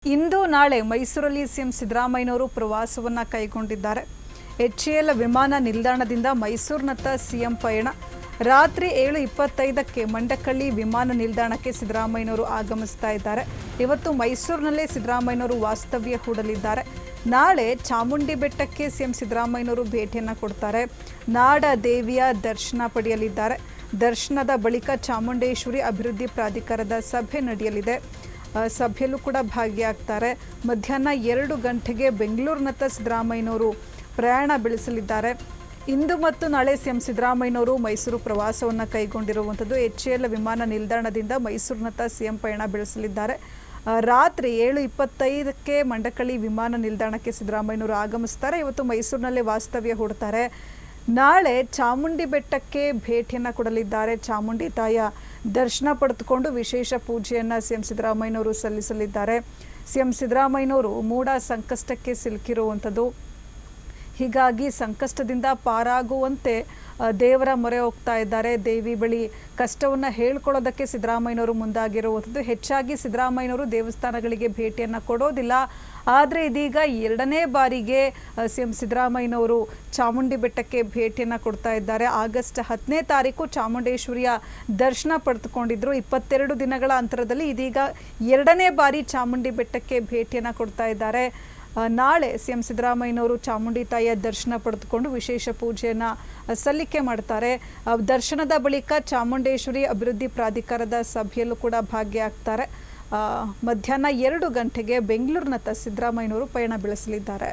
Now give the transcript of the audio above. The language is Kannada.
ಇಂದು ನಾಳೆ ಮೈಸೂರಲ್ಲಿ ಸಿಎಂ ಸಿದ್ದರಾಮಯ್ಯನವರು ಪ್ರವಾಸವನ್ನು ಕೈಗೊಂಡಿದ್ದಾರೆ. ಎಚ್ಎಎಲ್ ವಿಮಾನ ನಿಲ್ದಾಣದಿಂದ ಮೈಸೂರಿನತ್ತ ಸಿಎಂ ಪಯಣ. ರಾತ್ರಿ 7:25ಕ್ಕೆ ಮಂಡಕಳ್ಳಿ ವಿಮಾನ ನಿಲ್ದಾಣಕ್ಕೆ ಸಿದ್ದರಾಮಯ್ಯನವರು ಆಗಮಿಸ್ತಾ ಇದ್ದಾರೆ. ಇವತ್ತು ಮೈಸೂರಿನಲ್ಲೇ ಸಿದ್ದರಾಮಯ್ಯನವರು ವಾಸ್ತವ್ಯ ಹೂಡಲಿದ್ದಾರೆ. ನಾಳೆ ಚಾಮುಂಡಿ ಬೆಟ್ಟಕ್ಕೆ ಸಿಎಂ ಸಿದ್ದರಾಮಯ್ಯನವರು ಭೇಟಿಯನ್ನು ಕೊಡ್ತಾರೆ. ನಾಡ ದೇವಿಯ ದರ್ಶನ ಪಡೆಯಲಿದ್ದಾರೆ. ದರ್ಶನದ ಬಳಿಕ ಚಾಮುಂಡೇಶ್ವರಿ ಅಭಿವೃದ್ಧಿ ಪ್ರಾಧಿಕಾರದ ಸಭೆ ನಡೆಯಲಿದೆ. ಸಭೆಯಲ್ಲೂ ಕೂಡ ಭಾಗಿಯಾಗ್ತಾರೆ. ಮಧ್ಯಾಹ್ನ 2 ಗಂಟೆಗೆ ಬೆಂಗಳೂರಿನತ್ತ ಸಿದ್ದರಾಮಯ್ಯನವರು ಪ್ರಯಾಣ ಬೆಳೆಸಲಿದ್ದಾರೆ. ಇಂದು ಮತ್ತು ನಾಳೆ ಸಿಎಂ ಸಿದ್ದರಾಮಯ್ಯನವರು ಮೈಸೂರು ಪ್ರವಾಸವನ್ನು ಕೈಗೊಂಡಿರುವಂಥದ್ದು. ಎಚ್ಎಎಲ್ ವಿಮಾನ ನಿಲ್ದಾಣದಿಂದ ಮೈಸೂರಿನತ್ತ ಸಿಎಂ ಪಯಣ ಬೆಳೆಸಲಿದ್ದಾರೆ. ರಾತ್ರಿ 7:25ಕ್ಕೆ ಮಂಡಕಳ್ಳಿ ವಿಮಾನ ನಿಲ್ದಾಣಕ್ಕೆ ಸಿದ್ದರಾಮಯ್ಯನವರು ಆಗಮಿಸ್ತಾರೆ. ಇವತ್ತು ಮೈಸೂರಿನಲ್ಲೇ ವಾಸ್ತವ್ಯ ಹೂಡ್ತಾರೆ. ನಾಳೆ ಚಾಮುಂಡಿ ಬೆಟ್ಟಕ್ಕೆ ಭೇಟಿಯನ್ನು ಕೊಡಲಿದ್ದಾರೆ. ಚಾಮುಂಡಿ ತಾಯಿಯ ದರ್ಶನ ಪಡೆದುಕೊಂಡು ವಿಶೇಷ ಪೂಜೆಯನ್ನು ಸಿಎಂ ಸಿದ್ದರಾಮಯ್ಯನವರು ಸಲ್ಲಿಸಲಿದ್ದಾರೆ. ಸಿಎಂ ಸಿದ್ದರಾಮಯ್ಯನವರು ಮೂಡ ಸಂಕಷ್ಟಕ್ಕೆ ಸಿಲುಕಿರುವಂಥದ್ದು. ಹೀಗಾಗಿ ಸಂಕಷ್ಟದಿಂದ ಪಾರಾಗುವಂತೆ ದೇವರ ಮೊರೆ ಹೋಗ್ತಾ ಇದ್ದಾರೆ. ದೇವಿ ಬಳಿ ಕಷ್ಟವನ್ನು ಹೇಳ್ಕೊಳ್ಳೋದಕ್ಕೆ ಸಿದ್ದರಾಮಯ್ಯನವರು ಮುಂದಾಗಿರುವಂಥದ್ದು. ಹೆಚ್ಚಾಗಿ ಸಿದ್ದರಾಮಯ್ಯನವರು ದೇವಸ್ಥಾನಗಳಿಗೆ ಭೇಟಿಯನ್ನು ಕೊಡೋದಿಲ್ಲ. ಆದರೆ ಇದೀಗ 2ನೇ ಬಾರಿಗೆ ಸಿಎಂ ಸಿದ್ದರಾಮಯ್ಯನವರು ಚಾಮುಂಡಿ ಬೆಟ್ಟಕ್ಕೆ ಭೇಟಿಯನ್ನು ಕೊಡ್ತಾ ಇದ್ದಾರೆ. ಆಗಸ್ಟ್ 10ನೇ ತಾರೀಕು ಚಾಮುಂಡೇಶ್ವರಿಯ ದರ್ಶನ ಪಡೆದುಕೊಂಡಿದ್ರು. 22 ದಿನಗಳ ಅಂತರದಲ್ಲಿ ಇದೀಗ 2ನೇ ಬಾರಿ ಚಾಮುಂಡಿ ಬೆಟ್ಟಕ್ಕೆ ಭೇಟಿಯನ್ನು ಕೊಡ್ತಾ ಇದ್ದಾರೆ. ನಾಳೆ ಸಿಎಂ ಸಿದ್ದರಾಮಯ್ಯನವರು ಚಾಮುಂಡಿ ತಾಯಿಯ ದರ್ಶನ ಪಡೆದುಕೊಂಡು ವಿಶೇಷ ಪೂಜೆಯನ್ನು ಸಲ್ಲಿಕೆ ಮಾಡ್ತಾರೆ. ದರ್ಶನದ ಬಳಿಕ ಚಾಮುಂಡೇಶ್ವರಿ ಅಭಿವೃದ್ಧಿ ಪ್ರಾಧಿಕಾರದ ಸಭೆಯಲ್ಲೂ ಕೂಡ ಭಾಗಿಯಾಗ್ತಾರೆ. ಮಧ್ಯಾಹ್ನ 2 ಗಂಟೆಗೆ ಬೆಂಗಳೂರಿನತ್ತ ಸಿದ್ದರಾಮಯ್ಯನವರು ಪಯಣ ಬೆಳೆಸಲಿದ್ದಾರೆ.